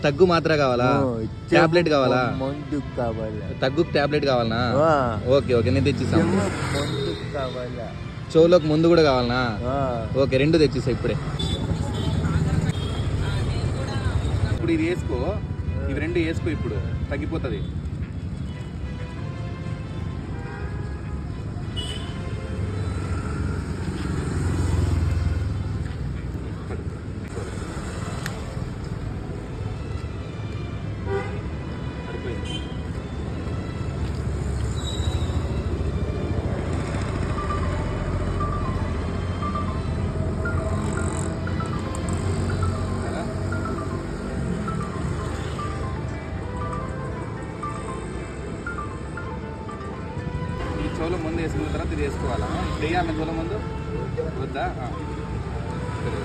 తగ్గు మాత్ర కావాలా? టాబ్లెట్ కావాలా? మందు కావాలా? తగ్గు టాబ్లెట్ కావాలనా? ఓకే ఓకే, నేను తెచ్చిస్తాను. మందు కావాలా? చెవులోకి ముందు కూడా కావాలనా? ఓకే, రెండు తెచ్చిస్తా ఇప్పుడే. ఇప్పుడు ఇది వేసుకో, ఇవి రెండు వేసుకో, ఇప్పుడు తగ్గిపోతుంది. చెవులో ముందు వేసుకున్న తర్వాత ఇది వేసుకోవాలా? ఇప్పుడు వేయాలి చెవుల ముందు వద్దా? సరే.